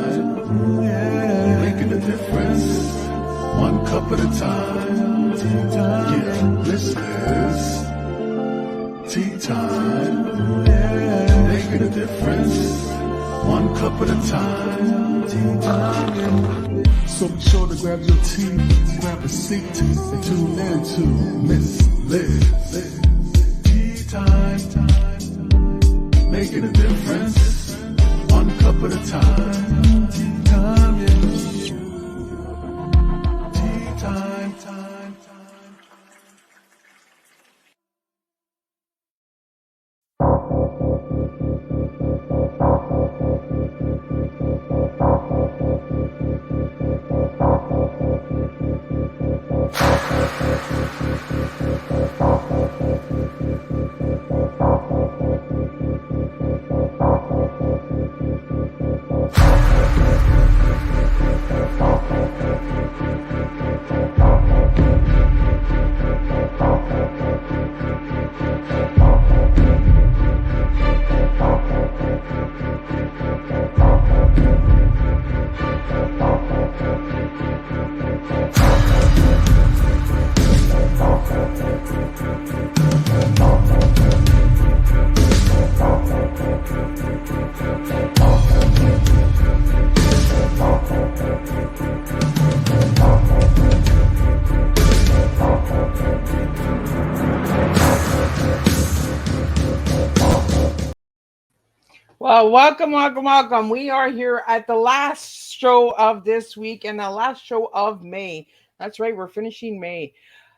time, yeah, making a difference, one cup at a time. Yeah, this is tea time, yeah, making a difference, one cup at a time. Tea time. So be sure to grab your tea, grab a seat, and tune in to Miss Liz. Tea time, making a difference, one cup at a time. Tea time, yeah. Tea time, time. Well, welcome. We are here at the last show of this week and the last show of May. That's right, we're finishing May.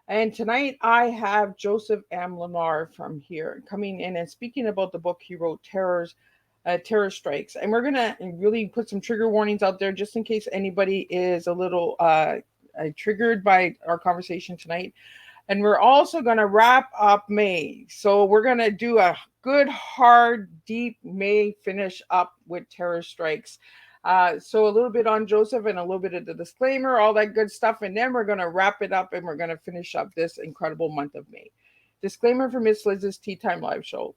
And tonight I have Joseph M. Lenard from here coming in and speaking about the book he wrote, Terror Strikes. And we're going to really put some trigger warnings out there just in case anybody is a little triggered by our conversation tonight. And we're also going to wrap up May. So we're going to do a good, hard, deep May finish up with Terror Strikes. So a little bit on Joseph and a little bit of the disclaimer, all that good stuff. And then we're going to wrap it up and we're going to finish up this incredible month of May. Disclaimer for Miss Liz's Tea Time Live show.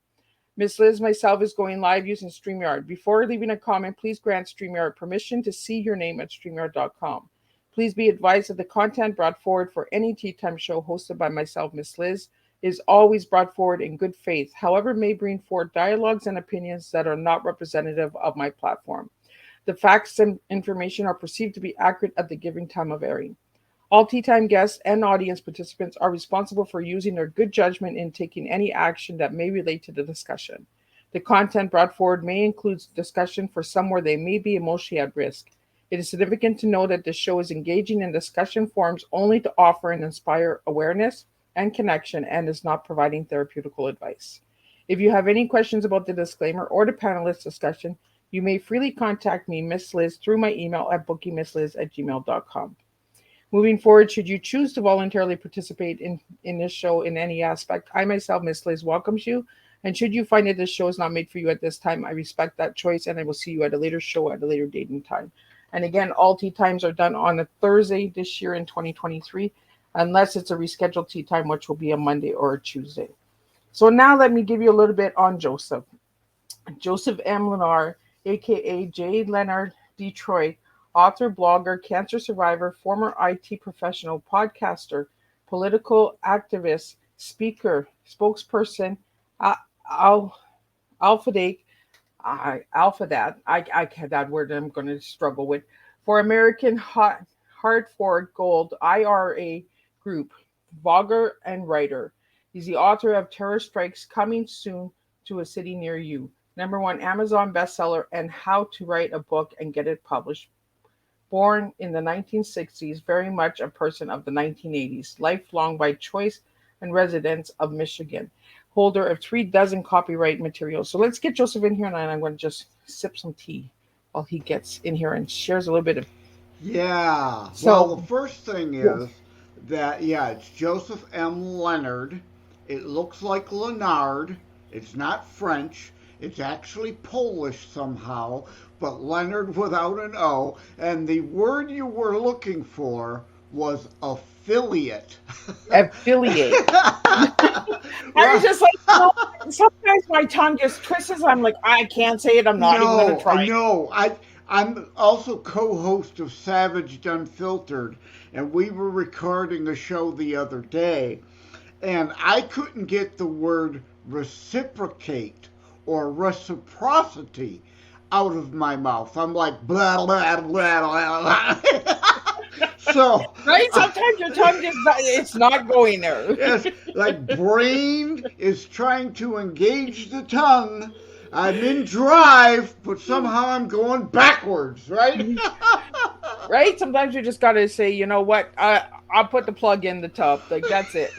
Miss Liz, myself, is going live using StreamYard. Before leaving a comment, please grant StreamYard permission to see your name at StreamYard.com. Please be advised that the content brought forward for any Tea Time show hosted by myself, Miss Liz, is always brought forward in good faith. However, may bring forward dialogues and opinions that are not representative of my platform. The facts and information are perceived to be accurate at the given time of airing. All Tea Time guests and audience participants are responsible for using their good judgment in taking any action that may relate to the discussion. The content brought forward may include discussion for some where they may be emotionally at risk. It is significant to know that this show is engaging in discussion forums only to offer and inspire awareness and connection and is not providing therapeutical advice. If you have any questions about the disclaimer or the panelist discussion, you may freely contact me, Miss Liz, through my email at bookingmissliz@gmail.com. Moving forward, should you choose to voluntarily participate in this show in any aspect, I myself, Miss Liz, welcomes you. And should you find that this show is not made for you at this time, I respect that choice and I will see you at a later show at a later date and time. And again, all tea times are done on a Thursday this year in 2023, unless it's a rescheduled tea time, which will be a Monday or a Tuesday. So now let me give you a little bit on Joseph. Joseph M. Lenard, a.k.a. J. Lenard Detroit, author, blogger, cancer survivor, former IT professional, podcaster, political activist, speaker, spokesperson, that word I'm going to struggle with, for American Hartford Gold IRA Group, vlogger and writer. He's the author of Terror Strikes, coming soon to a city near you, #1 Amazon bestseller, and How to Write a Book and Get It Published. Born in the 1960s, very much a person of the 1980s, lifelong by choice and residence of Michigan. Holder of 36 copyright materials. So let's get Joseph in here, and I'm going to just sip some tea while he gets in here and shares a little bit of. Yeah. So, well, the first thing is that, it's Joseph M. Lenard. It looks like Lenard. It's not French. It's actually Polish somehow, but Lenard without an O. And the word you were looking for was affiliate. Affiliate. I was just like, sometimes my tongue just twists. I'm like, I can't say it. I'm not even going to try. No, I'm also co-host of Savaged Unfiltered, and we were recording a show the other day, and I couldn't get the word reciprocate or reciprocity out of my mouth. I'm like blah blah blah blah. So Right? Sometimes your tongue just it's not going there. yes, like brain is trying to engage the tongue. I'm in drive, but somehow I'm going backwards, right? Right? Sometimes you just gotta say, you know what? I'll put the plug in the tub. Like that's it.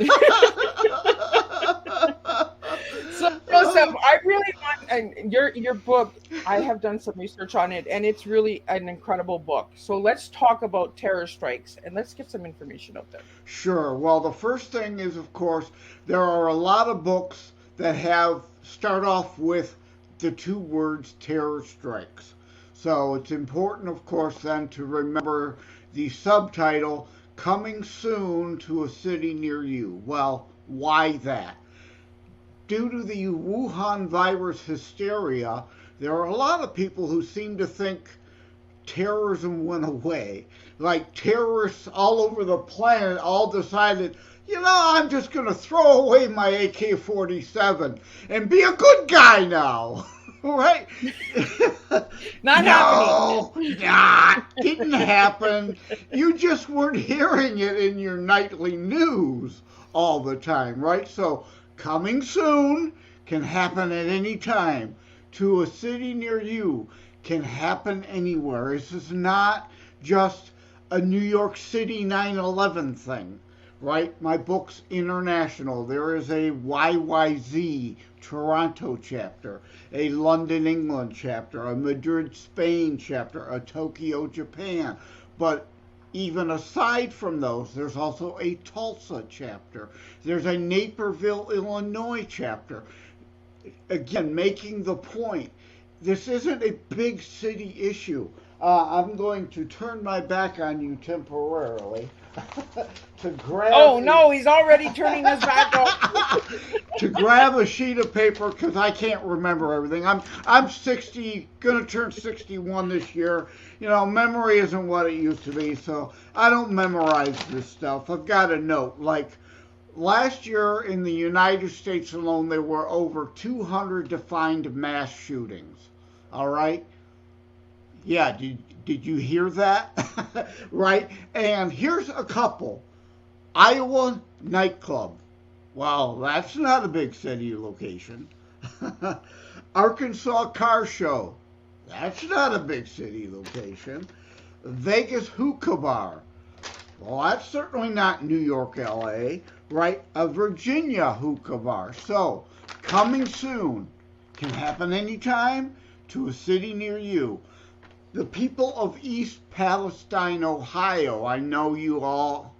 So, Joseph, I really want and your book. I have done some research on it, and it's really an incredible book. So let's talk about terror strikes, and let's get some information out there. Sure. Well, the first thing is, of course, there are a lot of books that have start off with the two words terror strikes. So it's important, of course, then to remember the subtitle coming soon to a city near you. Well, why that? Due to the Wuhan virus hysteria, there are a lot of people who seem to think terrorism went away. Like terrorists all over the planet all decided, I'm just going to throw away my AK-47 and be a good guy now. Right? Not No, happening. didn't happen. You just weren't hearing it in your nightly news all the time, right? So coming soon can happen at any time to a city near you, can happen anywhere. This is not just a New York City 9/11 thing, right? My book's international. There is a YYZ Toronto chapter, a London, England chapter, a Madrid, Spain chapter, a Tokyo, Japan. But even aside from those, there's also a Tulsa chapter. There's a Naperville, Illinois chapter. Again, making the point, this isn't a big city issue. I'm going to turn my back on you temporarily to grab. Oh no, he's already turning his back up. To grab a sheet of paper because I can't remember everything. I'm 60, gonna turn 61 this year. Memory isn't what it used to be, so I don't memorize this stuff. I've got a note. Like last year in the United States alone, there were over 200 defined mass shootings. All right. Yeah, did you hear that? Right? And here's a couple. Iowa nightclub. Well, that's not a big city location. Arkansas car show. That's not a big city location. Vegas hookah bar. Well, that's certainly not New York, LA, right? A Virginia hookah bar. So, coming soon can happen anytime to a city near you. The people of East Palestine, Ohio, I know you all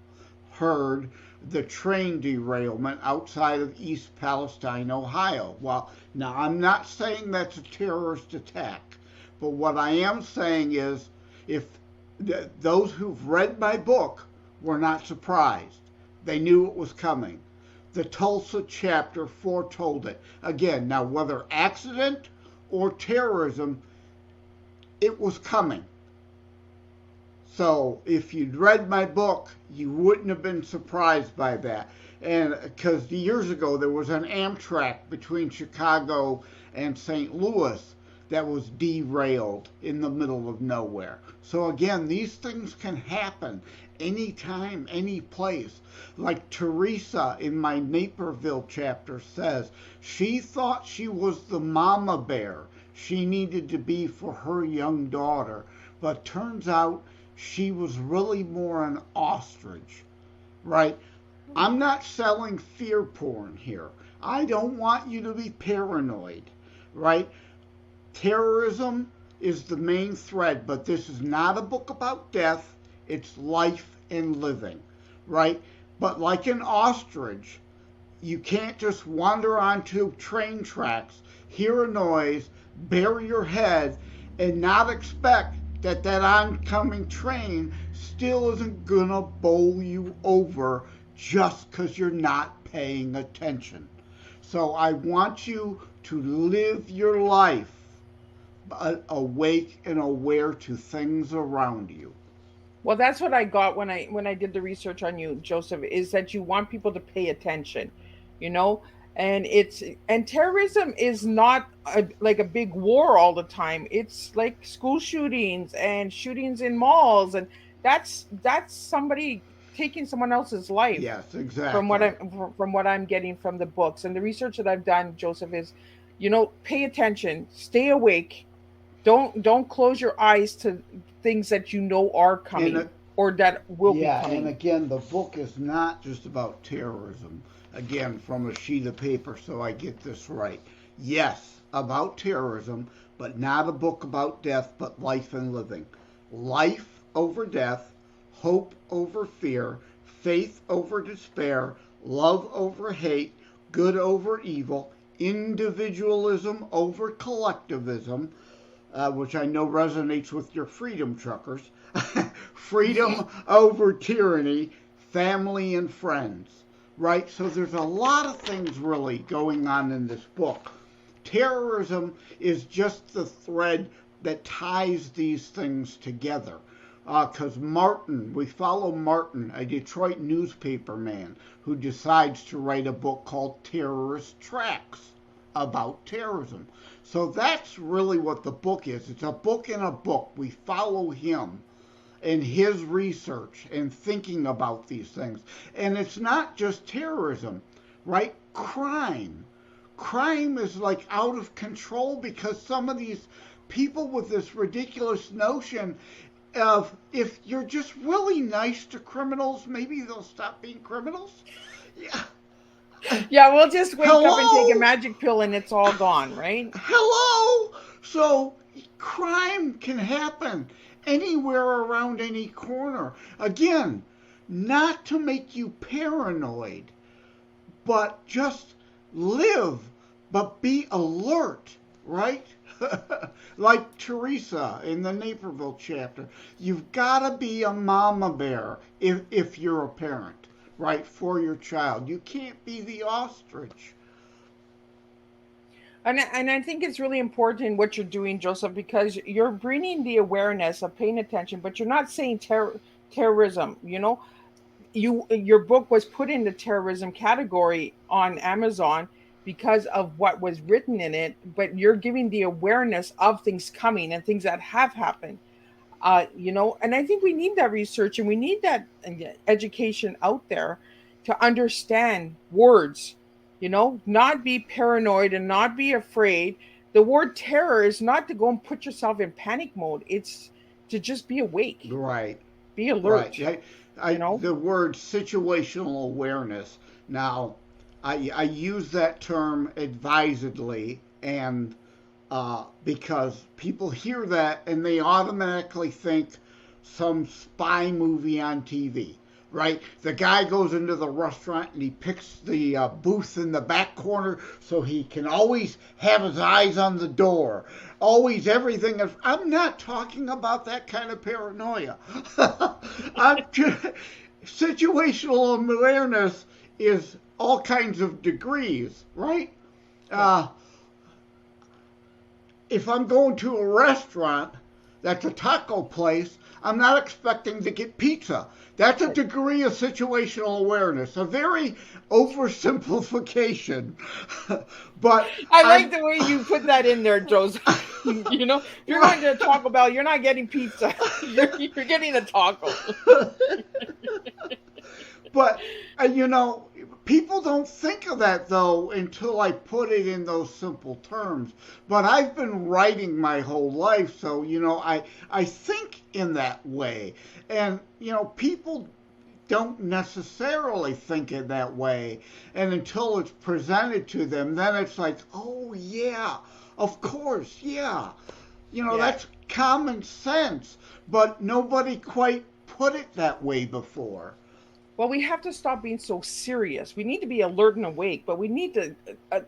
heard the train derailment outside of East Palestine, Ohio. Well, now I'm not saying that's a terrorist attack, but what I am saying is if those who've read my book were not surprised. They knew it was coming. The Tulsa chapter foretold it. Again, now whether accident or terrorism, it was coming. So if you'd read my book, you wouldn't have been surprised by that. And because years ago there was an Amtrak between Chicago and St. Louis that was derailed in the middle of nowhere. So again, these things can happen anytime, any place. Like Teresa in my Naperville chapter says, she thought she was the mama bear she needed to be for her young daughter, but turns out she was really more an ostrich, right? I'm not selling fear porn here. I don't want you to be paranoid, right? Terrorism is the main thread, but this is not a book about death. It's life and living, right? But like an ostrich, you can't just wander onto train tracks, hear a noise, bury your head, and not expect that oncoming train still isn't gonna bowl you over just because you're not paying attention. So I want you to live your life awake and aware to things around you. Well, that's what I got when I did the research on you, Joseph, is that you want people to pay attention, you know? And it's and terrorism is not like a big war all the time. It's like school shootings and shootings in malls, and that's somebody taking someone else's life. Yes, From what exactly. I'm getting from the books and the research that I've done, Joseph, is, pay attention, stay awake, don't close your eyes to things that are And coming or that will be yeah, and coming. again, the book is not just about terrorism. Again, from a sheet of paper, so I get this right. Yes, about terrorism, but not a book about death, but life and living. Life over death, hope over fear, faith over despair, love over hate, good over evil, individualism over collectivism, which I know resonates with your freedom truckers, freedom over tyranny, family and friends, right? So there's a lot of things really going on in this book. Terrorism is just the thread that ties these things together. Because we follow Martin, a Detroit newspaper man, who decides to write a book called Terrorist Tracks about terrorism. So that's really what the book is. It's a book in a book. We follow him and his research and thinking about these things. And it's not just terrorism, right? Crime. Crime is like out of control because some of these people with this ridiculous notion of if you're just really nice to criminals, maybe they'll stop being criminals. Yeah. Yeah, we'll just wake up and take a Hello? magic pill and it's all gone, right? Hello? So crime can happen anywhere around any corner. Again, not to make you paranoid, but just live, but be alert, right? Like Teresa in the Naperville chapter. You've got to be a mama bear if you're a parent, right, for your child. You can't be the ostrich. And I think it's really important what you're doing, Joseph, because you're bringing the awareness of paying attention, but you're not saying terrorism. Your book was put in the terrorism category on Amazon because of what was written in it, but you're giving the awareness of things coming and things that have happened. And I think we need that research and we need that education out there to understand words, not be paranoid and not be afraid. The word terror is not to go and put yourself in panic mode. It's to just be awake, Right. be alert, Right. you know? The word situational awareness. Now, I use that term advisedly, and because people hear that and they automatically think some spy movie on TV, right? The guy goes into the restaurant and he picks the booth in the back corner so he can always have his eyes on the door. Always everything. I'm not talking about that kind of paranoia. Situational awareness is all kinds of degrees, right? Yeah. If I'm going to a restaurant that's a taco place, I'm not expecting to get pizza. That's a degree of situational awareness, a very oversimplification. But I like the way you put that in there, Joseph. If you're going to Taco Bell, you're not getting pizza. You're getting a taco. But, people don't think of that, though, until I put it in those simple terms. But I've been writing my whole life, so, I think in that way. And, people don't necessarily think it that way. And until it's presented to them, then it's like, oh, yeah, of course, yeah. Yeah. That's common sense. But nobody quite put it that way before. Well, we have to stop being so serious. We need to be alert and awake, but we need to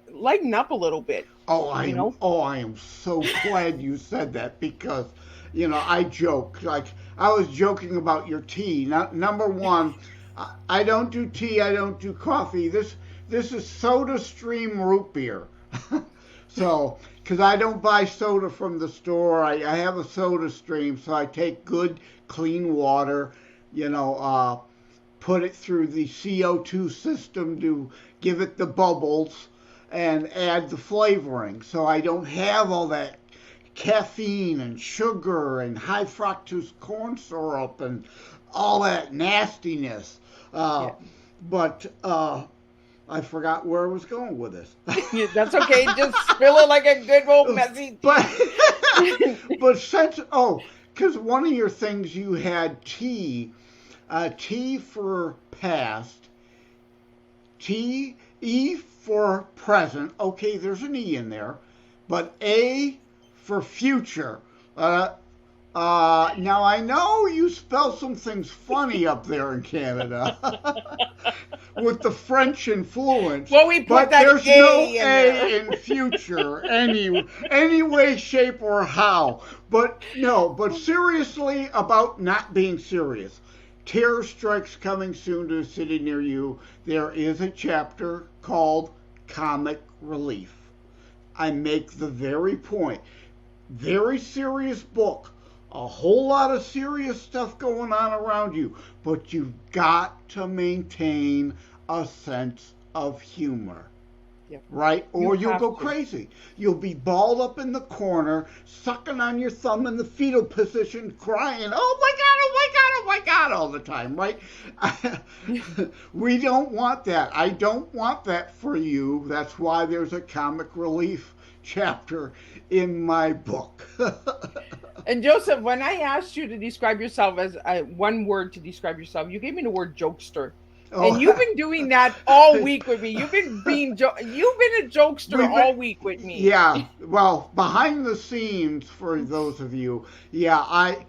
lighten up a little bit. I am so glad you said that because, I joke. Like, I was joking about your tea. Number one, I don't do tea. I don't do coffee. This is Soda Stream root beer. So, because I don't buy soda from the store. I have a soda stream, so I take good, clean water, you know, put it through the CO2 system to give it the bubbles and add the flavoring. So I don't have all that caffeine and sugar and high fructose corn syrup and all that nastiness. Yeah. But I forgot where I was going with this. That's okay. Just spill it like a good old messy tea. But since, because one of your things you had T, T for past, E for present. Okay, there's an E in there, but A for future. Now I know you spell some things funny up there in Canada with the French influence. Well, we put but that there's A no in A in future any way, shape, or how. But no, but seriously about not being serious. Terror strikes coming soon to a city near you. There is a chapter called Comic Relief. I make the very point. Very serious book. A whole lot of serious stuff going on around you. But you've got to maintain a sense of humor. Yep. Right? Or you'll go to. crazy. You'll be balled up in the corner, sucking on your thumb in the fetal position, crying, oh my God, oh my God, oh my God, all the time, right? We don't want that. I don't want that for you. That's why there's a comic relief chapter in my book. And Joseph, when I asked you to describe yourself as one word to describe yourself, you gave me the word jokester. Oh. And you've been doing that all week with me. You've been a jokester all week with me. Yeah. Well, behind the scenes, for those of you, I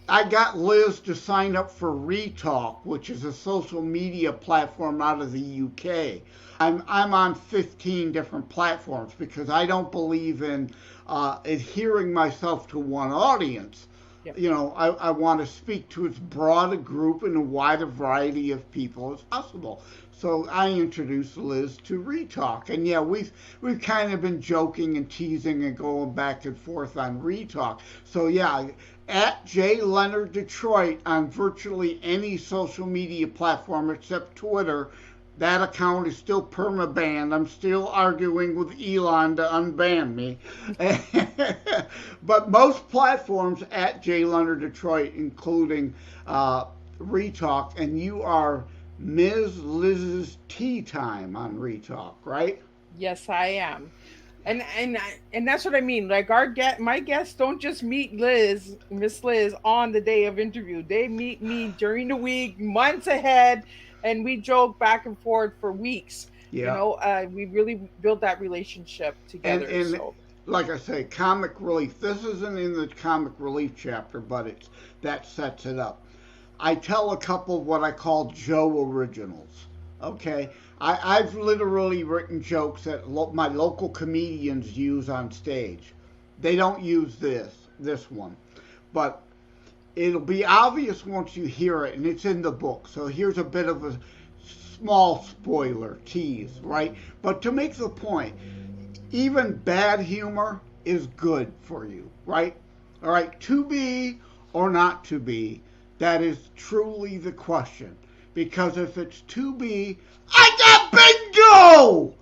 got Liz to sign up for Retalk, which is a social media platform out of the UK. I'm on 15 different platforms because I don't believe in adhering myself to one audience. Yep. You know, I want to speak to as broad a group and a wide a variety of people as possible. So I introduced Liz to Retalk. And yeah, we've kind of been joking and teasing and going back and forth on Retalk. So yeah, at J. Lenard Detroit on virtually any social media platform except Twitter. That account is still perma-banned. I'm still arguing with Elon to unban me. But most platforms at J. Lenard Detroit, including Retalk, and you are Ms. Liz's Teatime on Retalk, right? Yes, I am. And that's what I mean. Like my guests don't just meet Miss Liz, on the day of interview. They meet me during the week, months ahead. And we joke back and forth for weeks. Yeah. You know, we really built that relationship together. And like I say, comic relief. This isn't in the comic relief chapter, but that sets it up. I tell a couple of what I call Joe originals. Okay, I've literally written jokes that my local comedians use on stage. They don't use this one, but it'll be obvious once you hear it, and it's in the book. So here's a bit of a small spoiler, tease, right? But to make the point, even bad humor is good for you, right? All right, to be or not to be, that is truly the question. Because if it's to be, I got bingo!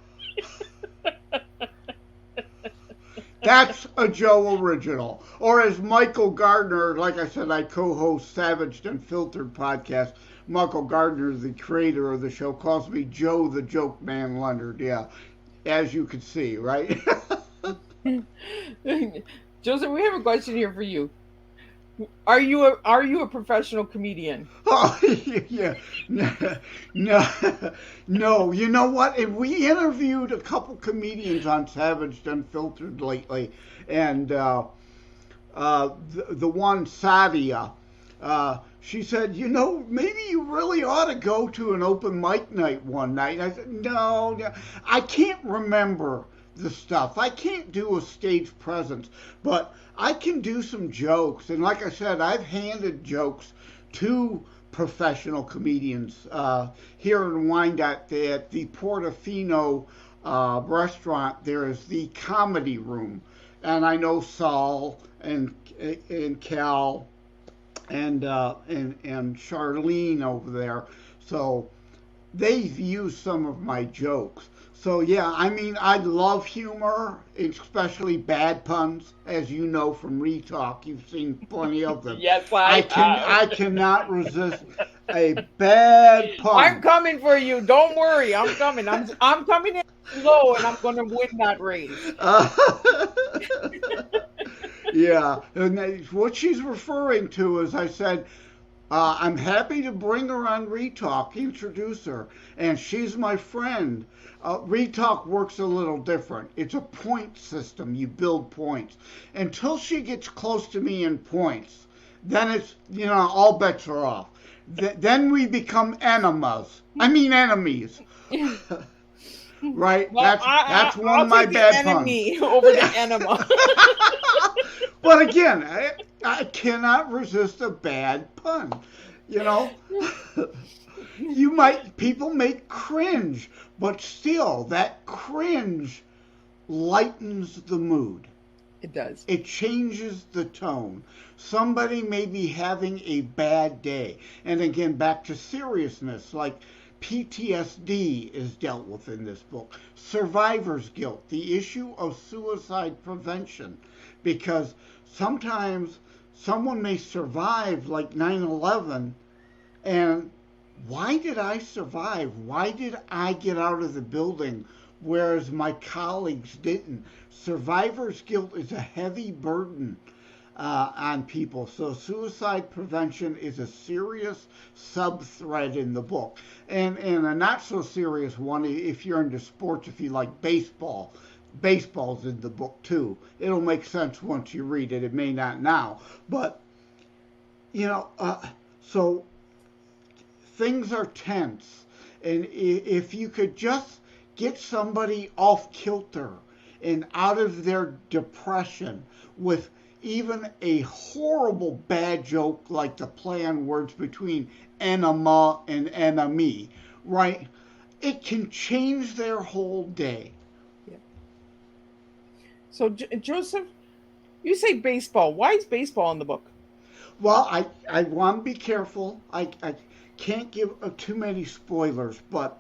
That's a Joe original. Or as Michael Gardner, like I said, I co-host Savaged Unfiltered podcast. Michael Gardner, the creator of the show, calls me Joe the Joke Man Lenard. Yeah, as you can see, right? Joseph, we have a question here for you. Are you a professional comedian? Oh, yeah. No. You know what? And we interviewed a couple comedians on Savaged Unfiltered lately, and the one, Sadia, she said, you know, maybe you really ought to go to an open mic night one night. I said, no, I can't remember the stuff. I can't do a stage presence, but I can do some jokes. And like I said, I've handed jokes to professional comedians here in Wyandotte at the Portofino restaurant, there is the comedy room. And I know Saul and Cal and Charlene over there. So they've used some of my jokes. So yeah, I mean, I love humor, especially bad puns, as you know from Retalk. You've seen plenty of them. Yes, I have. I cannot resist a bad I'm pun. coming for you. Don't worry. I'm coming. I'm coming in low, and I'm going to win that race. Yeah, and what she's referring to is I said, I'm happy to bring her on Retalk, introduce her, and she's my friend. Retalk works a little different. It's a point system. You build points. Until she gets close to me in points, then it's, all bets are off. Then we become enemas. I mean enemies. Right? Well, That's one I'll of my take the bad enemy puns. over the enema. But again, I cannot resist a bad pun. You know, people may cringe, but still, that cringe lightens the mood. It does. It changes the tone. Somebody may be having a bad day. And again, back to seriousness, like PTSD is dealt with in this book. Survivor's guilt, the issue of suicide prevention. Because sometimes someone may survive like 9/11, and why did I survive? Why did I get out of the building whereas my colleagues didn't? Survivor's guilt is a heavy burden on people. So suicide prevention is a serious sub-thread in the book. And a not so serious one, if you're into sports, if you like baseball, baseball's in the book too. It'll make sense once you read it. It may not now. But, so things are tense. And if you could just get somebody off kilter and out of their depression with even a horrible bad joke like the play on words between enema and enemy, right? It can change their whole day. Yeah. So, Joseph, you say baseball. Why is baseball in the book? Well, I want to be careful. I can't give too many spoilers, but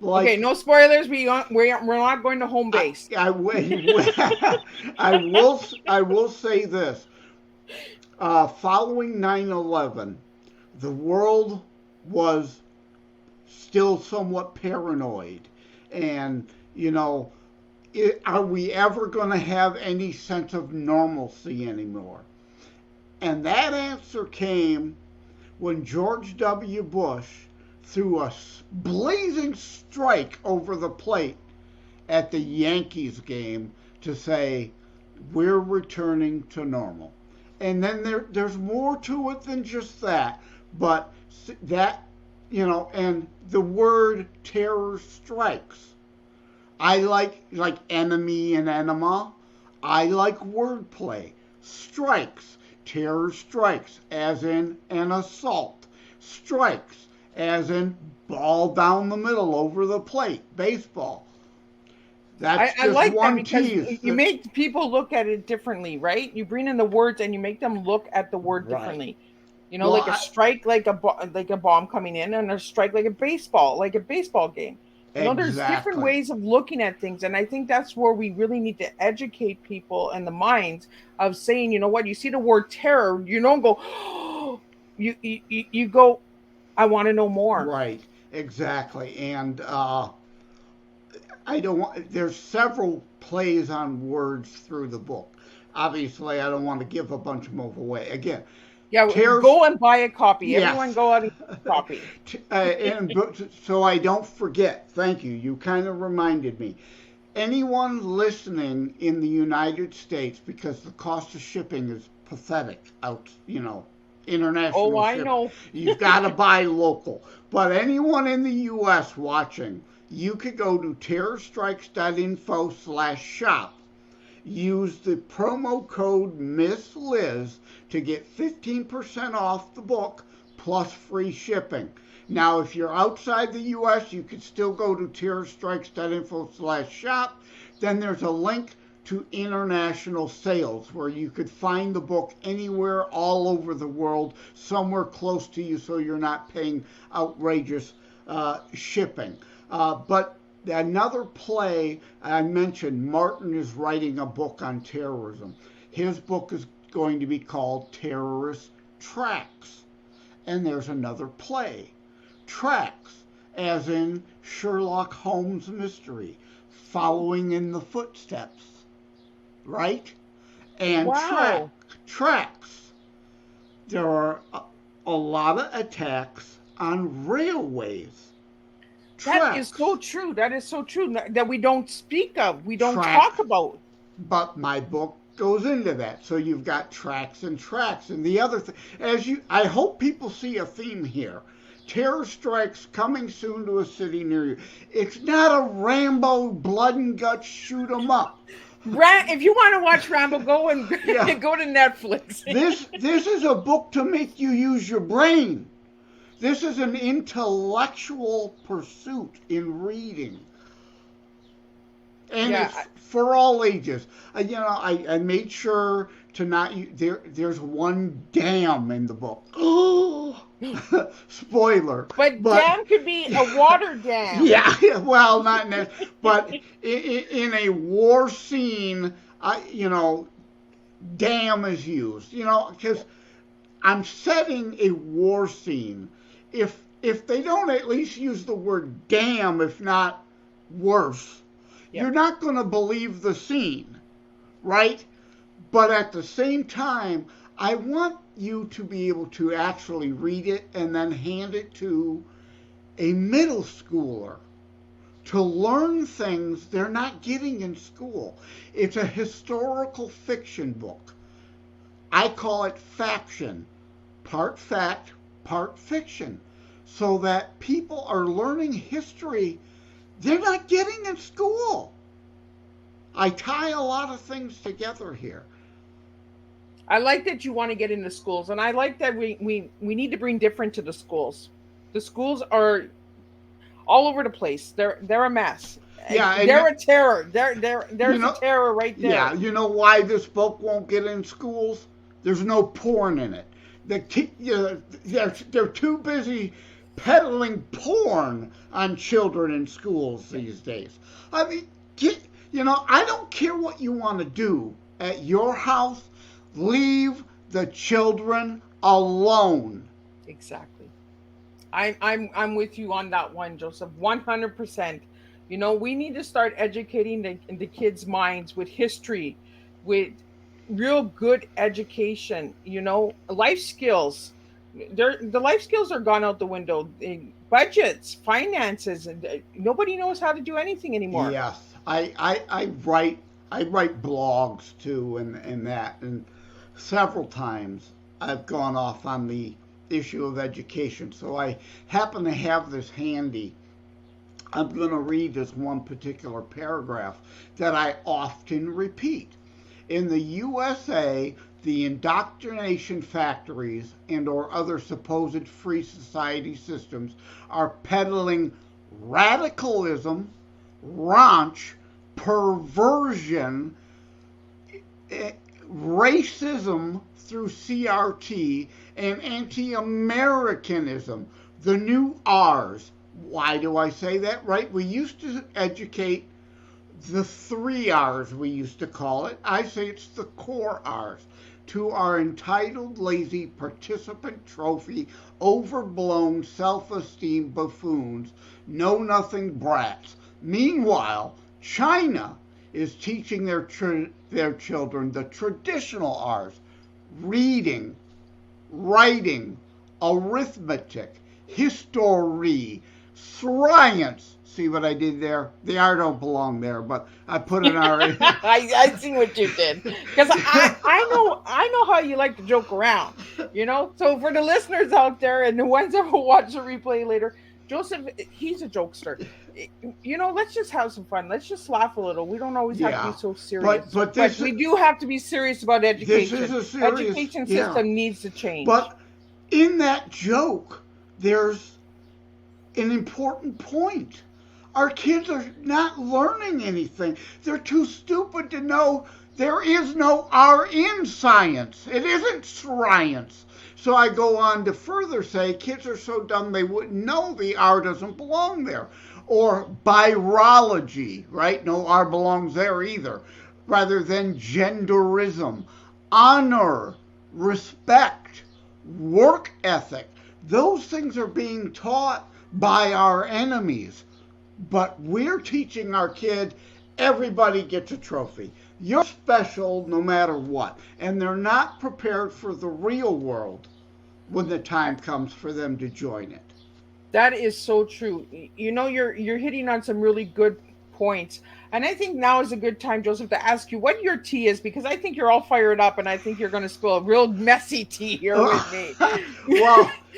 okay, no spoilers. We're not going to home base. I will say this. Following 9/11, the world was still somewhat paranoid, and are we ever going to have any sense of normalcy anymore? And that answer came when George W. Bush threw a blazing strike over the plate at the Yankees game to say, we're returning to normal. And then there's more to it than just that. But that, and the word terror strikes. I like enemy and enema. I like wordplay. Strikes. Terror strikes, as in an assault. Strikes, as in ball down the middle over the plate, baseball. That's I like one that because tease. you make people look at it differently, right? You bring in the words and you make them look at the word differently. Well, like a strike, like a bomb coming in, and a strike like a baseball game. There's different ways of looking at things, and I think that's where we really need to educate people in the minds of saying, you know what, you see the word terror, you don't go, oh, you go, I want to know more. Right, exactly, and there's several plays on words through the book. Obviously, I don't want to give a bunch of them away. Again, yeah, go and buy a copy. Yes. Everyone go out and get a copy. And so I don't forget, thank you. You kind of reminded me. Anyone listening in the United States, because the cost of shipping is pathetic out, international shipping. I know. You've got to buy local. But anyone in the U.S. watching, you could go to terrorstrikes.info/shop. Use the promo code Miss Liz to get 15% off the book plus free shipping. Now, if you're outside the U.S., you can still go to terrorstrikes.info/shop. Then there's a link to international sales where you could find the book anywhere all over the world, somewhere close to you, so you're not paying outrageous shipping. But another play I mentioned, Martin is writing a book on terrorism. His book is going to be called Terrorist Tracks. And there's another play, Tracks, as in Sherlock Holmes mystery, following in the footsteps, right? And Wow. tracks. There are a lot of attacks on railways. That is so true. That is so true that we don't speak of. We don't Tracks. talk about. But my book goes into that. So you've got tracks. And the other thing, I hope people see a theme here. Terror strikes coming soon to a city near you. It's not a Rambo blood and guts shoot 'em up. If you want to watch Rambo, go and Yeah. go to Netflix. This is a book to make you use your brain. This is an intellectual pursuit in reading. And Yeah, it's for all ages. I made sure to not there's one damn in the book. Spoiler. But dam could be a water dam. Yeah, well, not necessarily, but in a war scene, damn is used. Because I'm setting a war scene. If they don't at least use the word damn, if not worse, you're not going to believe the scene, right? But at the same time, I want you to be able to actually read it and then hand it to a middle schooler to learn things they're not getting in school. It's a historical fiction book. I call it faction, part fact, part fiction, so that people are learning history they're not getting in school. I tie a lot of things together here. I like that you want to get into schools, and I like that we need to bring different to the schools. The schools are all over the place. They're a mess. Yeah, they're a terror. There's a terror right there. Yeah, you know why this book won't get in schools? There's no porn in it. They're too busy peddling porn on children in schools these days. I mean, I don't care what you want to do at your house. Leave the children alone. Exactly. I'm with you on that one, Joseph. 100%. We need to start educating the kids' minds with history, with real good education. Life skills. The life skills are gone out the window. Budgets, finances, and nobody knows how to do anything anymore. Yes, I write blogs too, and that, and several times I've gone off on the issue of education. So I happen to have this handy. I'm going to read this one particular paragraph that I often repeat. In the USA, the indoctrination factories and or other supposed free society systems are peddling radicalism, raunch, perversion, racism through CRT, and anti-Americanism, the new R's. Why do I say that? Right? We used to educate the 3 R's, we used to call it. I say it's the core R's. To our entitled, lazy, participant trophy, overblown, self-esteem buffoons, know-nothing brats. Meanwhile, China is teaching their children the traditional R's: reading, writing, arithmetic, history, science. See what I did there? The R don't belong there, but I put an R in. I see what you did, because I know how you like to joke around, So for the listeners out there and the ones that will watch the replay later, Joseph, he's a jokester. Let's just have some fun. Let's just laugh a little. We don't always have to be so serious. But we do have to be serious about education. This is a serious, education system needs to change. But in that joke, there's an important point. Our kids are not learning anything. They're too stupid to know there is no R in science. It isn't science. So I go on to further say kids are so dumb they wouldn't know the R doesn't belong there. Or virology, right? No R belongs there either. Rather than genderism, honor, respect, work ethic. Those things are being taught by our enemies. But we're teaching our kid everybody gets a trophy. You're special no matter what. And they're not prepared for the real world when the time comes for them to join it. That is so true. You know, you're hitting on some really good points. And I think now is a good time, Joseph, to ask you what your tea is, because I think you're all fired up and I think you're going to spill a real messy tea here with me.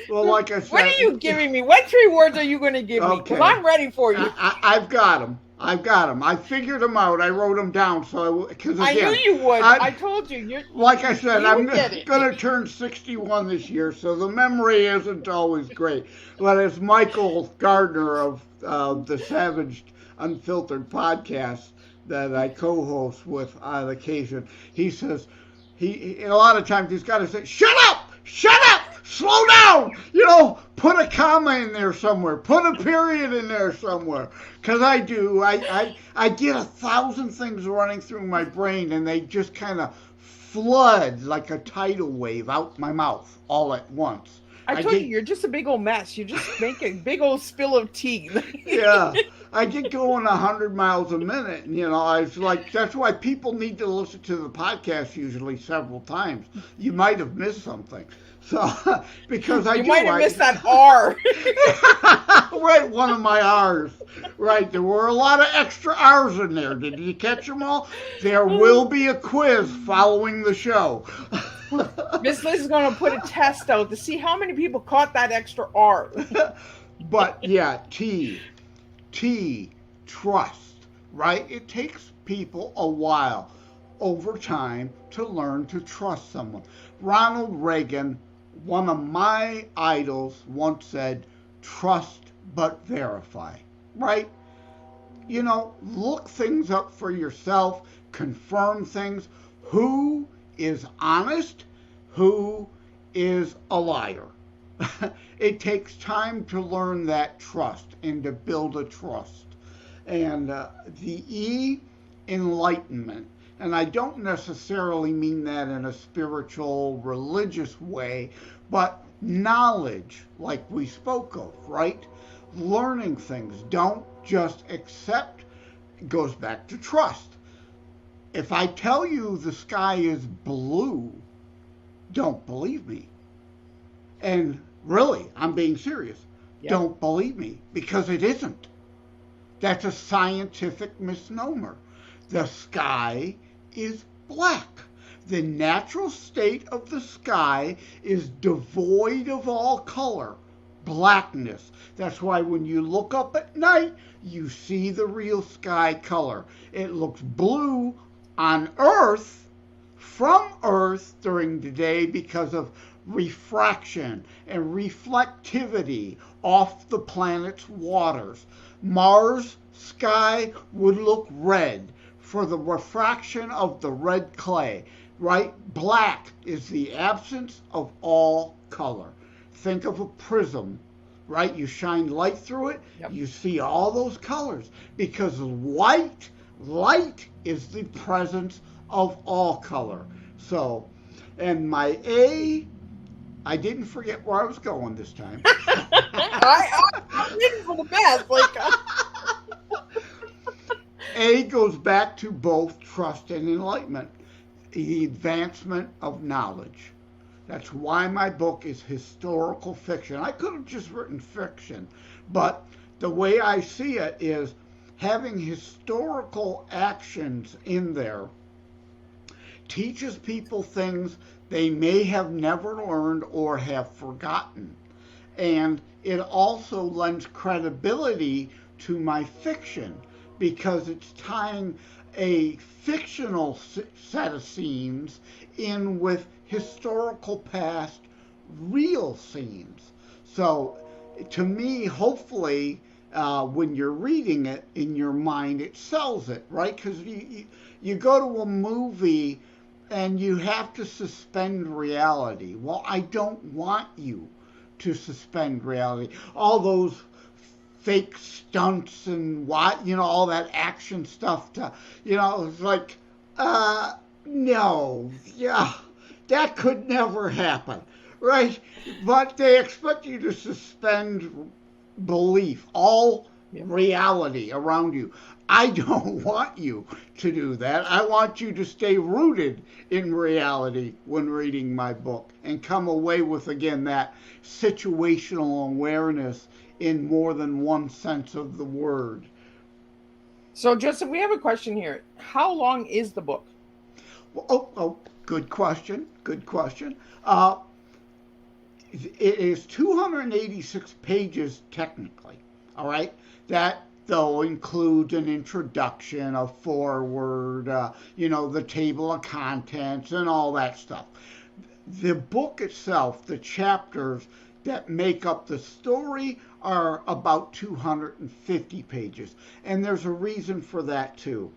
well, like I said. What are you giving me? What 3 words are you going to give me? Because I'm ready for you. I've got them. I figured them out. I wrote them down. Because I knew you would. I told you. Like I said, I'm going to turn 61 this year, so the memory isn't always great. But as Michael Gardner of the Savage Unfiltered podcast that I co-host with on occasion, he says, he a lot of times he's got to say, shut up, slow down, put a comma in there somewhere, put a period in there somewhere, because I do, I get 1,000 things running through my brain and they just kind of flood like a tidal wave out my mouth all at once. I told you, you're just a big old mess. You just make a big old spill of tea. Yeah, I get going 100 miles a minute. It's like, that's why people need to listen to the podcast usually several times. You might have missed something. So, because you might have missed that R. Right, one of my R's. Right, there were a lot of extra R's in there. Did you catch them all? There will be a quiz following the show. Miss Liz is going to put a test out to see how many people caught that extra R. But yeah, T, trust, right? It takes people a while over time to learn to trust someone. Ronald Reagan, one of my idols, once said, trust but verify, right? Look things up for yourself, confirm things. Who is honest? Who is a liar? It takes time to learn that trust and to build a trust. And the E, enlightenment. And I don't necessarily mean that in a spiritual, religious way, but knowledge, like we spoke of, right? Learning things. Don't just accept. It goes back to trust. If I tell you the sky is blue, don't believe me. And really, I'm being serious. Yep. Don't believe me, because it isn't. That's a scientific misnomer. The sky is black. The natural state of the sky is devoid of all color, blackness. That's why when you look up at night, you see the real sky color. It looks blue on Earth, from Earth during the day because of refraction and reflectivity off the planet's waters. Mars sky would look red for the refraction of the red clay, right? Black is the absence of all color. Think of a prism, right? You shine light through it, yep. You see all those colors, because light is the presence of all color. So, and my A, I didn't forget where I was going this time. I'm waiting for the best. A goes back to both trust and enlightenment, the advancement of knowledge. That's why my book is historical fiction. I could have just written fiction, but the way I see it is having historical actions in there teaches people things they may have never learned or have forgotten. And it also lends credibility to my fiction, because it's tying a fictional set of scenes in with historical past real scenes. So to me, hopefully, when you're reading it in your mind, it sells it, right? Because you go to a movie and you have to suspend reality. Well, I don't want you to suspend reality. All those fake stunts and what, all that action stuff to, it's like, no, yeah, that could never happen, right? But they expect you to suspend belief, all reality around you. I don't want you to do that. I want you to stay rooted in reality when reading my book and come away with, again, that situational awareness in more than one sense of the word. So, Joseph, we have a question here. How long is the book? Oh, good question. Good question. It is 286 pages technically. All right. That though includes an introduction, a foreword, the table of contents, and all that stuff. The book itself, the chapters that make up the story, are about 250 pages. And there's a reason for that, too.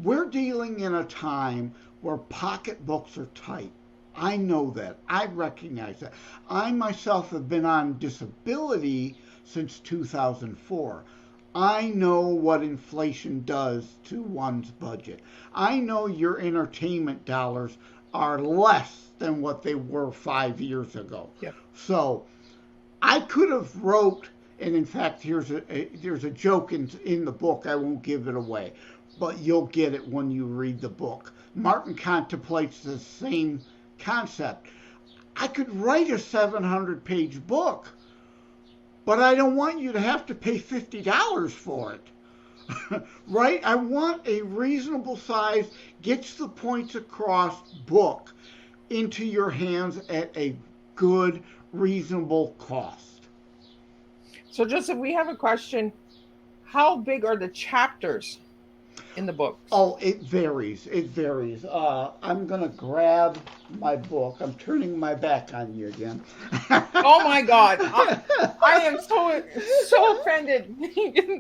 We're dealing in a time where pocketbooks are tight. I know that. I recognize that. I myself have been on disability since 2004. I know what inflation does to one's budget. I know your entertainment dollars are less than what they were 5 years ago. Yep. So I could have wrote, and in fact, there's a joke in the book. I won't give it away, but you'll get it when you read the book. Martin contemplates the same concept. I could write a 700-page book, but I don't want you to have to pay $50 for it. Right? I want a reasonable size, gets the points across book into your hands at a good, reasonable cost. So, Joseph, we have a question. How big are the chapters in the books? Oh, it varies. It varies. I'm going to grab my book. I'm turning my back on you again. Oh, my God. I am so offended.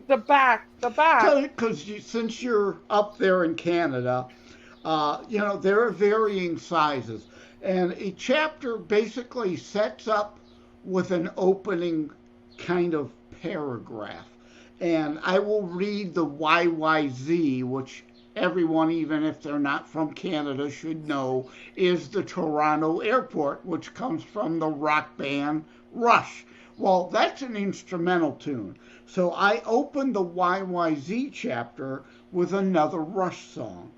The back. Because since you're up there in Canada, there are varying sizes. And a chapter basically sets up with an opening kind of paragraph. And I will read the YYZ, which everyone, even if they're not from Canada, should know is the Toronto Airport, which comes from the rock band Rush. Well, that's an instrumental tune. So I opened the YYZ chapter with another Rush song.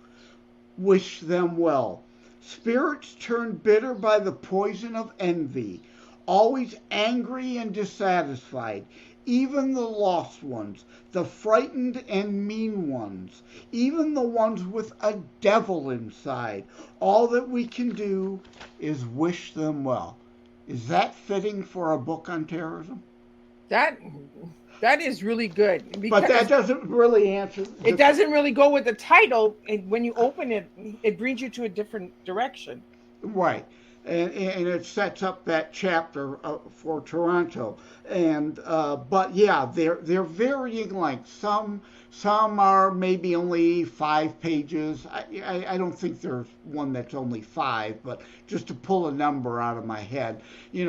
Wish them well. Spirits turn bitter by the poison of envy, always angry and dissatisfied. Even the lost ones, the frightened and mean ones, even the ones with a devil inside. All that we can do is wish them well. Is that fitting for a book on terrorism? That is really good. But that doesn't really answer. It doesn't really go with the title. When you open it, it brings you to a different direction. Right. And it sets up that chapter for Toronto. And but yeah, they're varying lengths. Some are maybe only 5 pages. I don't think there's one that's only 5, but just to pull a number out of my head, and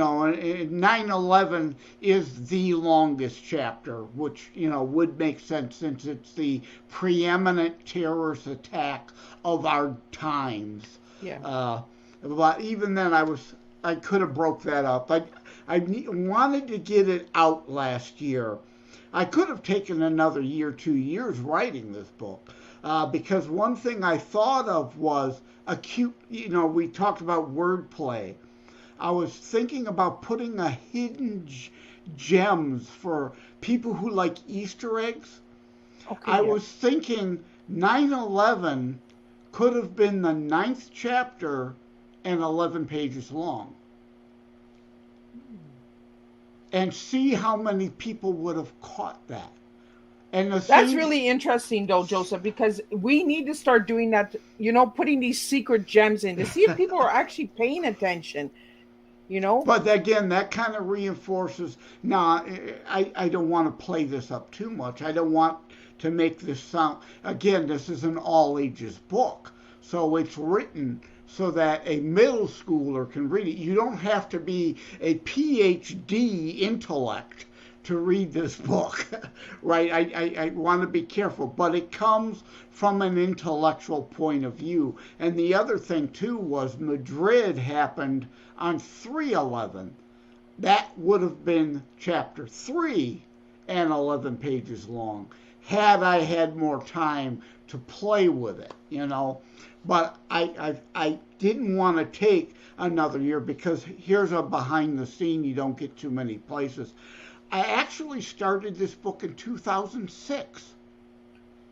9/11 is the longest chapter, which would make sense since it's the preeminent terrorist attack of our times. Yeah. But even then, I could have broke that up. I wanted to get it out last year. I could have taken another year, 2 years writing this book, because one thing I thought of was acute. We talked about wordplay. I was thinking about putting a hidden gems for people who like Easter eggs. Okay, I was thinking 9/11 could have been the 9th chapter and 11 pages long. And see how many people would have caught that. And that's really interesting, though, Joseph, because we need to start doing that, putting these secret gems in to see if people are actually paying attention. you know? But again, that kind of reinforces. Now, I don't want to play this up too much. I don't want to make this sound. Again, this is an all ages book. So it's written so that a middle schooler can read it. You don't have to be a PhD intellect to read this book, right? I want to be careful, but it comes from an intellectual point of view. And the other thing, too, was Madrid happened on 3/11. That would have been chapter 3 and 11 pages long had I had more time to play with it, you know. But I didn't want to take another year because here's a behind the scene you don't get too many places. I actually started this book in 2006.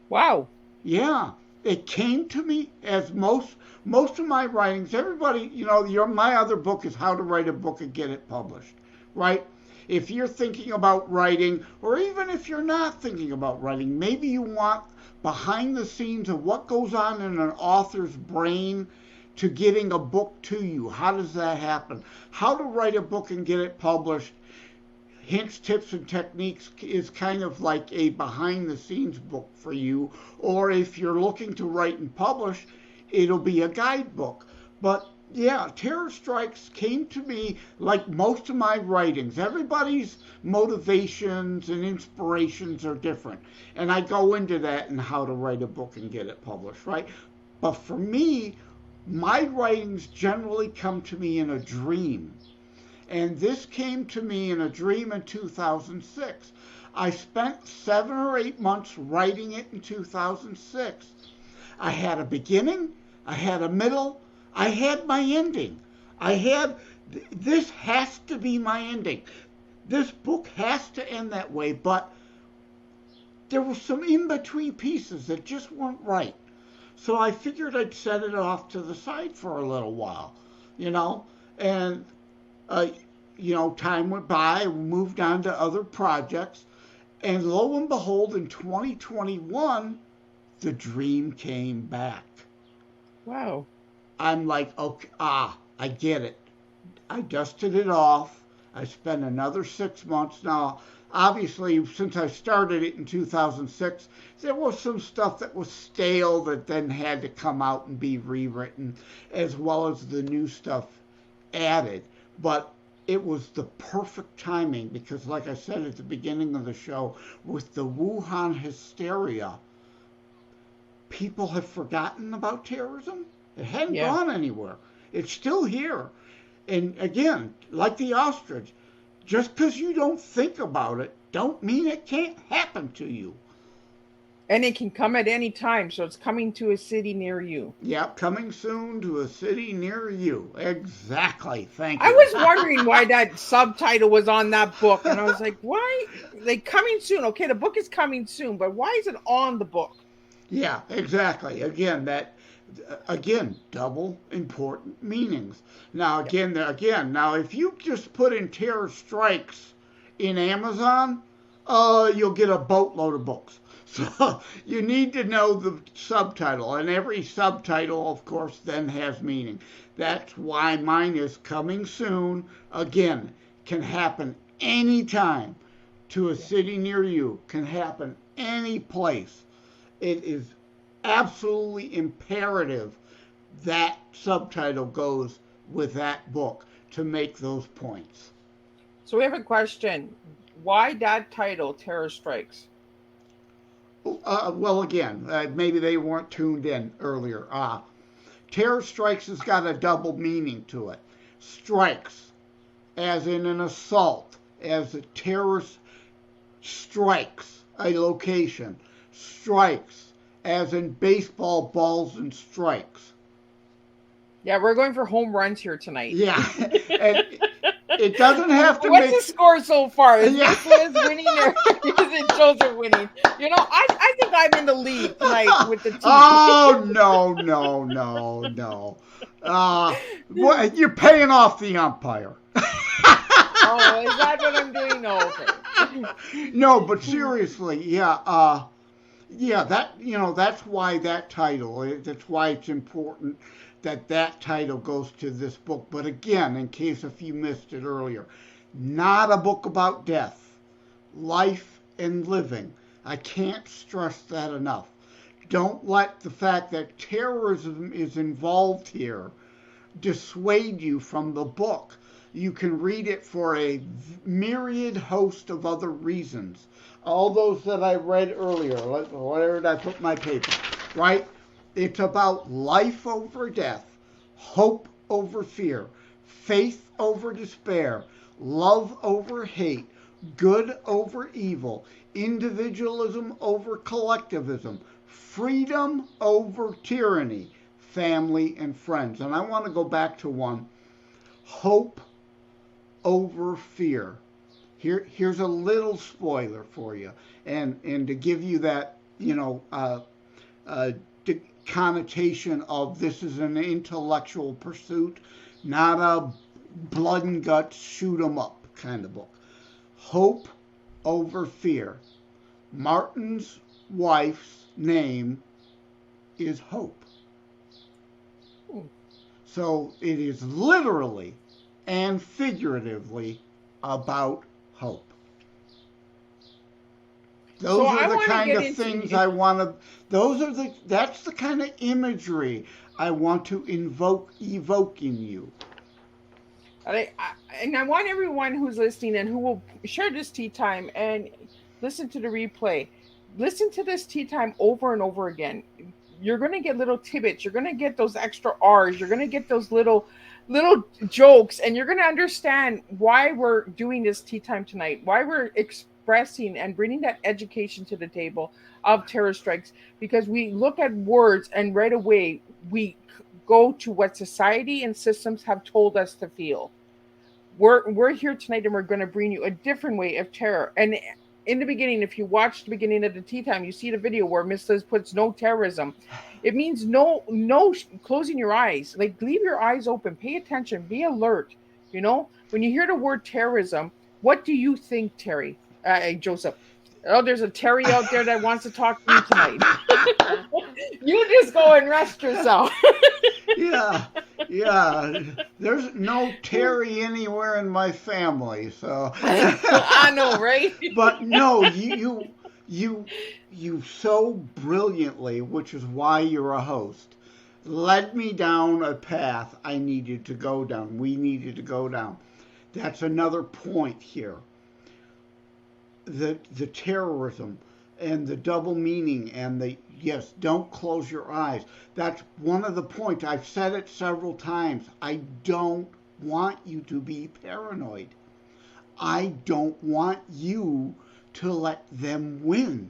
Wow. Yeah, it came to me as most of my writings. Everybody, you know, my other book is How to Write a Book and Get It Published, right? If you're thinking about writing, or even if you're not thinking about writing, maybe you want behind the scenes of what goes on in an author's brain to getting a book to you. How does that happen? How to Write a Book and Get It Published. Hints, Tips, and Techniques is kind of like a behind-the-scenes book for you. Or if you're looking to write and publish, it'll be a guidebook. But yeah, Terror Strikes came to me like most of my writings. Everybody's motivations and inspirations are different. And I go into that in How to Write a Book and Get It Published, right? But for me, my writings generally come to me in a dream. And this came to me in a dream in 2006. I spent 7 or 8 months writing it in 2006. I had a beginning, I had a middle, I had my ending. This has to be my ending. This book has to end that way, but there were some in-between pieces that just weren't right. So I figured I'd set it off to the side for a little while, you know, and you know, time went by, we moved on to other projects, and lo and behold, in 2021, the dream came back. Wow. I'm like, okay, I get it. I dusted it off. I spent another 6 months. Now, obviously, since I started it in 2006, there was some stuff that was stale that then had to come out and be rewritten, as well as the new stuff added. But it was the perfect timing because, like I said at the beginning of the show, with the Wuhan hysteria, people have forgotten about terrorism. It hadn't gone anywhere. It's still here. And again, like the ostrich, just because you don't think about it, don't mean it can't happen to you. And it can come at any time, so it's coming to a city near you. Yep, coming soon to a city near you. Exactly. Thank you. I was wondering why that subtitle was on that book, and I was like, why? Like, coming soon. Okay, the book is coming soon, but why is it on the book? Yeah, exactly. Again, double important meanings. Now, now if you just put in Terror Strikes in Amazon, you'll get a boatload of books. So you need to know the subtitle, and every subtitle, of course, then has meaning. That's why mine is coming soon. Again, can happen anytime to a city near you, can happen any place. It is absolutely imperative that subtitle goes with that book to make those points. So we have a question. Why that title, Terror Strikes? Well, again, maybe they weren't tuned in earlier. Terror Strikes has got a double meaning to it. Strikes, as in an assault, as a terrorist strikes a location. Strikes, as in baseball balls and strikes. Yeah, we're going for home runs here tonight. Yeah, and it doesn't have to What's the score so far? Is this Liz winning or is it Joseph winning? You know, I think I'm in the lead tonight with the team. Oh, no. You're paying off the umpire. Oh, is that what I'm doing? No, okay. No, but seriously, that's why that title, that's why it's important that title goes to this book. But again, in case if you missed it earlier, not a book about death, life and living. I can't stress that enough. Don't let the fact that terrorism is involved here dissuade you from the book. You can read it for a myriad host of other reasons. All those that I read earlier, where did I put my paper, right? It's about life over death, hope over fear, faith over despair, love over hate, good over evil, individualism over collectivism, freedom over tyranny, family and friends. And I want to go back to one, hope over fear. Here's a little spoiler for you, and to give you that, connotation of this is an intellectual pursuit, not a blood and guts shoot 'em up kind of book. Hope over fear. Martin's wife's name is Hope. So it is literally and figuratively about hope. Those are the kind of things I want to, that's the kind of imagery I want to evoke in you. And I want everyone who's listening and who will share this tea time and listen to the replay. Listen to this tea time over and over again. You're going to get little tidbits. You're going to get those extra R's. You're going to get those little jokes, and you're going to understand why we're doing this tea time tonight, why we're expressing and bringing that education to the table of terror strikes, because we look at words and right away we go to what society and systems have told us to feel. We're here tonight and we're going to bring you a different way of terror. And in the beginning, if you watch the beginning of the tea time, you see the video where Miss Liz puts no terrorism. It means no closing your eyes. Like, leave your eyes open, pay attention, be alert. When you hear the word terrorism, what do you think, Terry? Joseph? Oh, there's a Terry out there that wants to talk to you tonight. You just go and rest yourself. Yeah. There's no Terry anywhere in my family, so. I know, right? But no, you so brilliantly, which is why you're a host, led me down a path I needed to go down. We needed to go down. That's another point here. The terrorism and the double meaning and yes, don't close your eyes. That's one of the points. I've said it several times. I don't want you to be paranoid. I don't want you to let them win.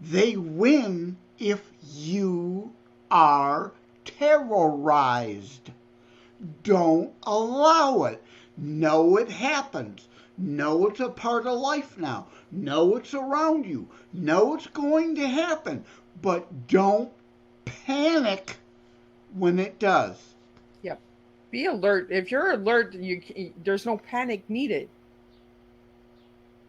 They win if you are terrorized. Don't allow it. Know it happens. Know it's a part of life now. Know it's around you. Know it's going to happen. But don't panic when it does. Yep. Be alert. If you're alert, there's no panic needed.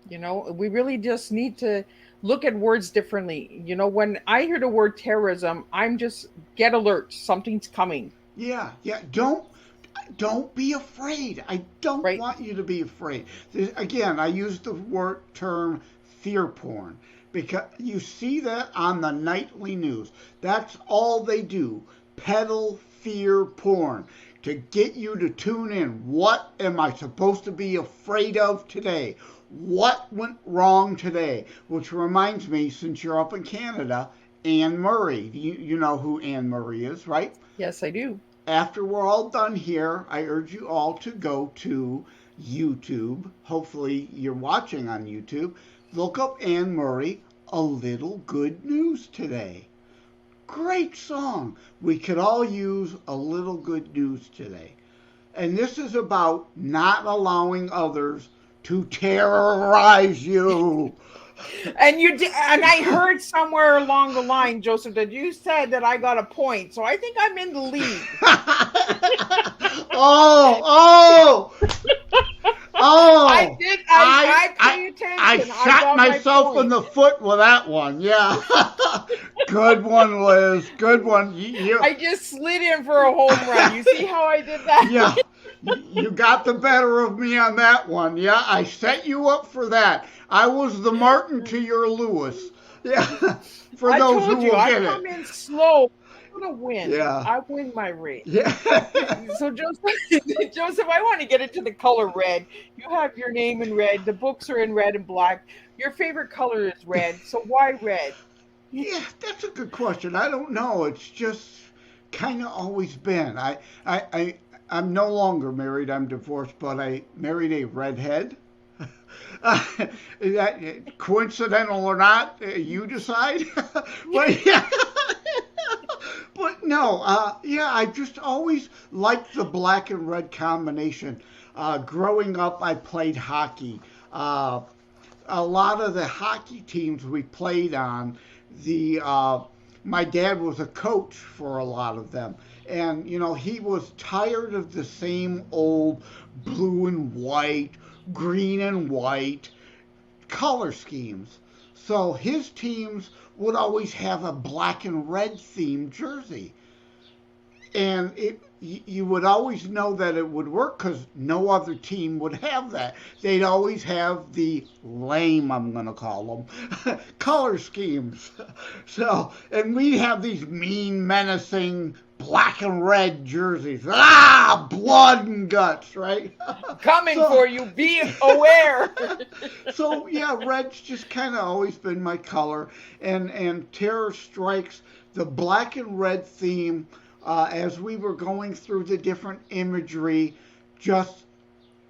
We really just need to look at words differently. When I hear the word terrorism, I'm just get alert. Something's coming. Yeah. Don't be afraid. I don't want you to be afraid. Again, I use the term fear porn because you see that on the nightly news. That's all they do. Peddle fear porn to get you to tune in. What am I supposed to be afraid of today? What went wrong today? Which reminds me, since you're up in Canada, Anne Murray. You know who Anne Murray is, right? Yes, I do. After we're all done here, I urge you all to go to YouTube. Hopefully you're watching on YouTube. Look up Anne Murray, A Little Good News Today. Great song. We could all use a little good news today. And this is about not allowing others to terrorize you. And you did, and I heard somewhere along the line, Joseph, that you said that I got a point. So I think I'm in the lead. Oh! I did. I paid attention. I shot myself in the foot with that one. Yeah. Good one, Liz. Good one. I just slid in for a home run. You see how I did that? Yeah, you got the better of me on that one. Yeah, I set you up for that. I was the Martin to your Lewis. Yeah, for I those who told you, will I get come it. in slow. I'm gonna win. Yeah. I win my race. Yeah. So Joseph, Joseph, I want to get into the color red. You have your name in red. The books are in red and black. Your favorite color is red. So why red? Yeah, that's a good question. I don't know. It's just kind of always been. I'm no longer married. I'm divorced, but I married a redhead. Is that coincidental or not? You decide. But yeah. But no, yeah, I just always liked the black and red combination. Growing up, I played hockey. A lot of the hockey teams we played on, my dad was a coach for a lot of them, and he was tired of the same old blue and white, green and white color schemes. So his teams would always have a black and red themed jersey. And you would always know that it would work because no other team would have that. They'd always have the lame, I'm going to call them, color schemes. So, and we'd have these mean, menacing black and red jerseys. Blood and guts, right? Coming for you. Be aware. So yeah, red's just kind of always been my color, and Terror Strikes, the black and red theme. As we were going through the different imagery, just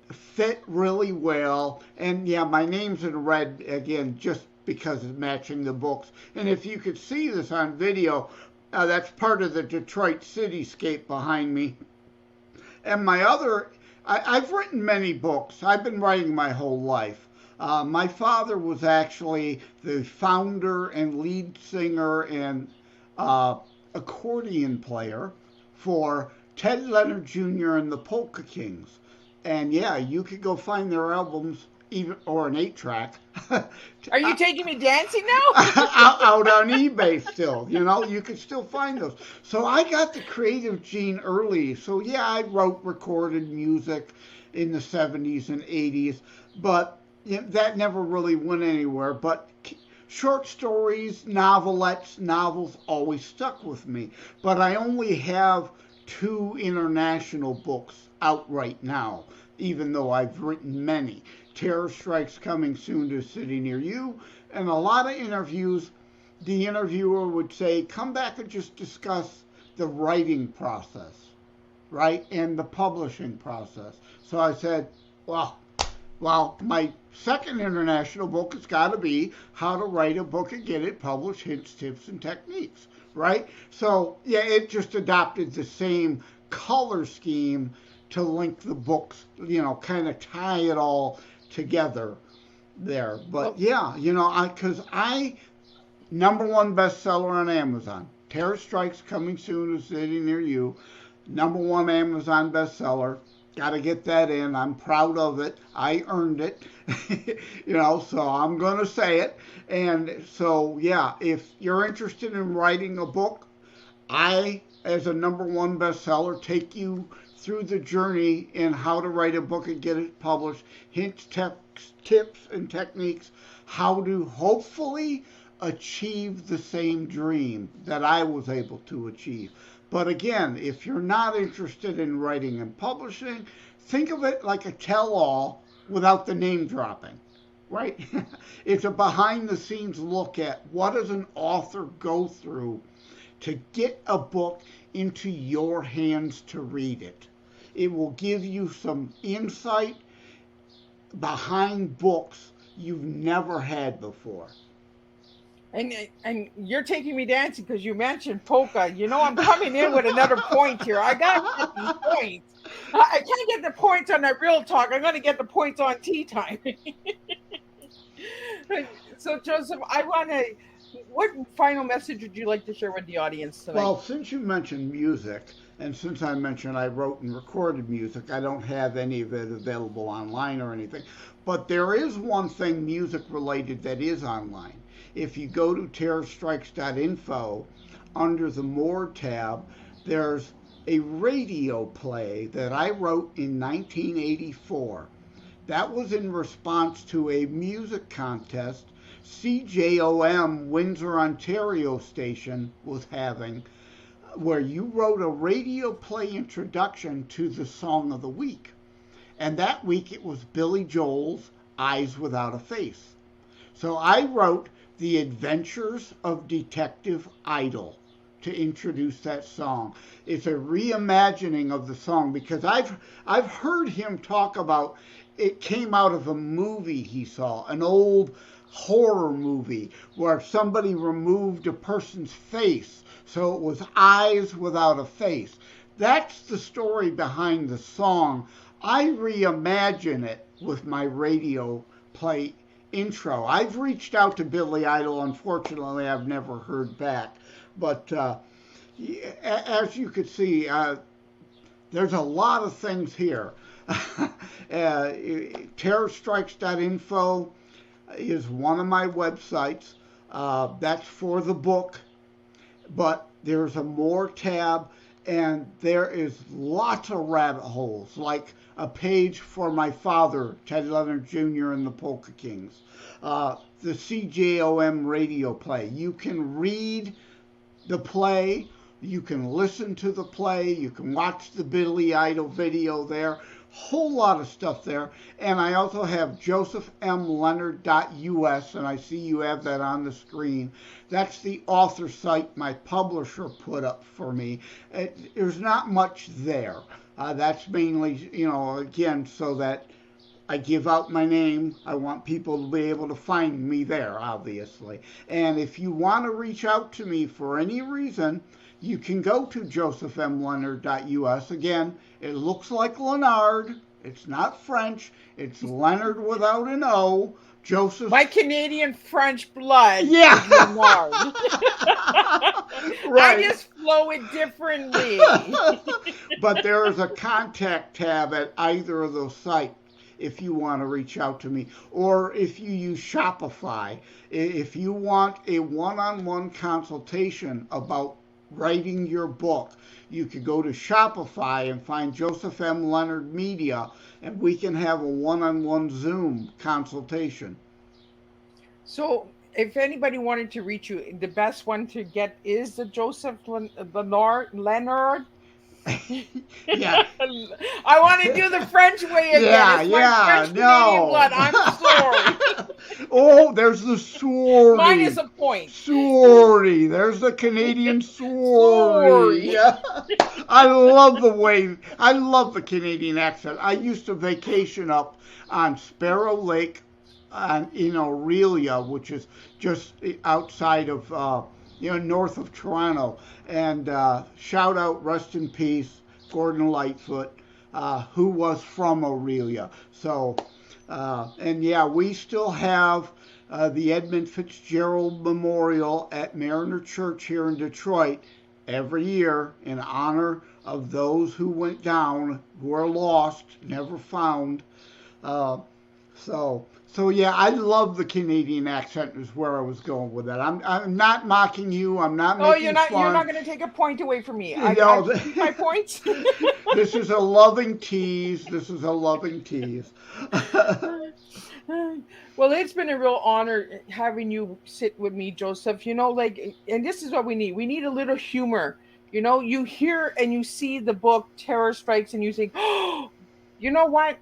fit really well. And yeah, my name's in red again, just because it's matching the books. And if you could see this on video, that's part of the Detroit cityscape behind me. And I've written many books. I've been writing my whole life. My father was actually the founder and lead singer and accordion player for Ted Lenard Jr. and the Polka Kings. And yeah, you could go find their albums, even or an 8-track. Are you taking me dancing now? out on eBay still. You could still find those. So I got the creative gene early. So yeah, I recorded music in the 70s and 80s, but that never really went anywhere. But short stories, novelettes, novels always stuck with me. But I only have 2 international books out right now, even though I've written many. Terror Strikes coming soon to a city near you. And a lot of interviews, the interviewer would say, come back and just discuss the writing process, right? And the publishing process. So I said, well, my second international book has got to be How to Write a Book and Get It Published, Hints, Tips, and Techniques, right? So, yeah, it just adopted the same color scheme to link the books, kind of tie it all together there. But, yeah, because I #1 bestseller on Amazon. Terror Strikes coming soon to a city near you. #1 Amazon bestseller. Got to get that in. I'm proud of it. I earned it, so I'm going to say it. And so, yeah, if you're interested in writing a book, I, as a #1 bestseller, take you through the journey in how to write a book and get it published, hints, tips, and techniques, how to hopefully achieve the same dream that I was able to achieve. But again, if you're not interested in writing and publishing, think of it like a tell-all without the name dropping, right? It's a behind-the-scenes look at what does an author go through to get a book into your hands to read it. It will give you some insight behind books you've never had before. And you're taking me dancing because you mentioned polka. I'm coming in with another point here. I got to get these points. I can't get the points on that real talk. I'm going to get the points on Teatime. So, Joseph, what final message would you like to share with the audience tonight? Well, since you mentioned music, and since I mentioned I wrote and recorded music, I don't have any of it available online or anything. But there is one thing music related that is online. if you go to terrorstrikes.info, under the More tab, there's a radio play that I wrote in 1984. That was in response to a music contest CJOM Windsor, Ontario station was having, where you wrote a radio play introduction to the Song of the Week. And that week it was Billy Joel's Eyes Without a Face. So I wrote The Adventures of Detective Idol to introduce that song. It's a reimagining of the song because I've heard him talk about it came out of a movie he saw, an old horror movie where somebody removed a person's face, so it was eyes without a face. That's the story behind the song. I reimagine it with my radio play intro. I've reached out to Billy Idol. Unfortunately, I've never heard back. But as you could see, there's a lot of things here. Terrorstrikes.info is one of my websites. That's for the book. But there's a More tab, and there is lots of rabbit holes, like a page for my father, Ted Lenard Jr. and the Polka Kings. The CJOM radio play. You can read the play, you can listen to the play, you can watch the Billy Idol video there, whole lot of stuff there. And I also have josephmlenard.us, and I see you have that on the screen. That's the author site my publisher put up for me. There's not much there. That's mainly, again, so that I give out my name. I want people to be able to find me there, obviously. And if you want to reach out to me for any reason, you can go to josephmlenard.us. Again, it looks like Lenard. It's not French. It's Lenard without an O. Joseph. My Canadian French blood. Yeah. Is Lenard. Right. I just flow it differently. But there is a contact tab at either of those sites if you want to reach out to me, or if you use Shopify. If you want a one-on-one consultation about writing your book, you could go to Shopify and find Joseph M. Lenard Media, and we can have a one-on-one Zoom consultation. So if anybody wanted to reach you, the best one to get is the Joseph Lenard. Yeah. I want to do the French way again. Yeah, it's my French no. Canadian blood. I'm sorry. Oh, there's the sorry. Minus a point. Sorry. There's the Canadian sorry. Yeah. I love the Canadian accent. I used to vacation up on Sparrow Lake in Aurelia, which is just outside of north of Toronto. And shout out, rest in peace, Gordon Lightfoot, who was from Aurelia. So, and yeah, we still have the Edmund Fitzgerald Memorial at Mariner Church here in Detroit every year in honor of those who went down, who are lost, never found. So yeah, I love the Canadian accent is where I was going with that. I'm not mocking you. I'm not making fun. You're not going to take a point away from me. I keep my points. This is a loving tease. Well, it's been a real honor having you sit with me, Joseph. And this is what we need. We need a little humor. You hear and you see the book Terror Strikes and you think, oh, you know what?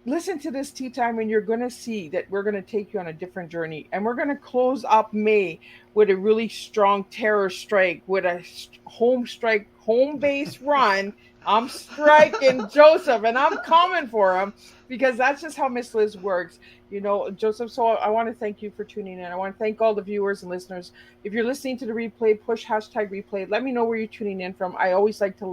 Listen to this Tea Time and you're going to see that we're going to take you on a different journey. And we're going to close up May with a really strong terror strike, with a home base run. I'm striking Joseph and I'm coming for him because that's just how Miss Liz works. Joseph, so I want to thank you for tuning in. I want to thank all the viewers and listeners. If you're listening to the replay, push #replay. Let me know where you're tuning in from. I always like to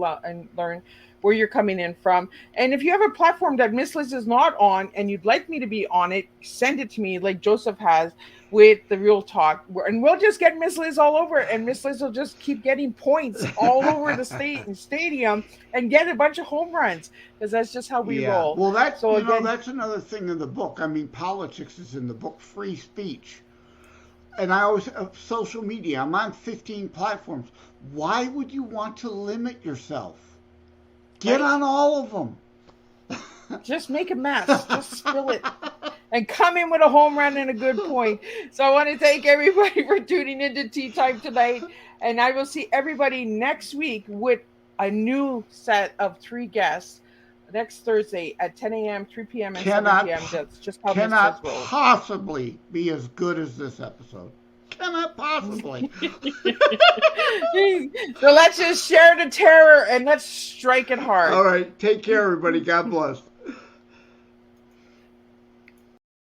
learn where you're coming in from. And if you have a platform that Miss Liz is not on and you'd like me to be on it, send it to me like Joseph has with the Real Talk. And we'll just get Miss Liz all over it. And Miss Liz will just keep getting points all over the stadium and get a bunch of home runs because that's just how we roll. Well, that's another thing in the book. I mean, politics is in the book, free speech. and I always social media. I'm on 15 platforms. Why would you want to limit yourself? Get Right? on all of them. Just make a mess. Just spill it. And come in with a home run and a good point. So I want to thank everybody for tuning into Tea Time tonight. And I will see everybody next week with a new set of 3 guests next Thursday at 10 a.m., 3 p.m., and 7 p.m. That's just how cannot this rolls. possibly be as good as this episode. Cannot possibly. So let's just share the terror and let's strike it hard. All right. Take care, everybody. God bless.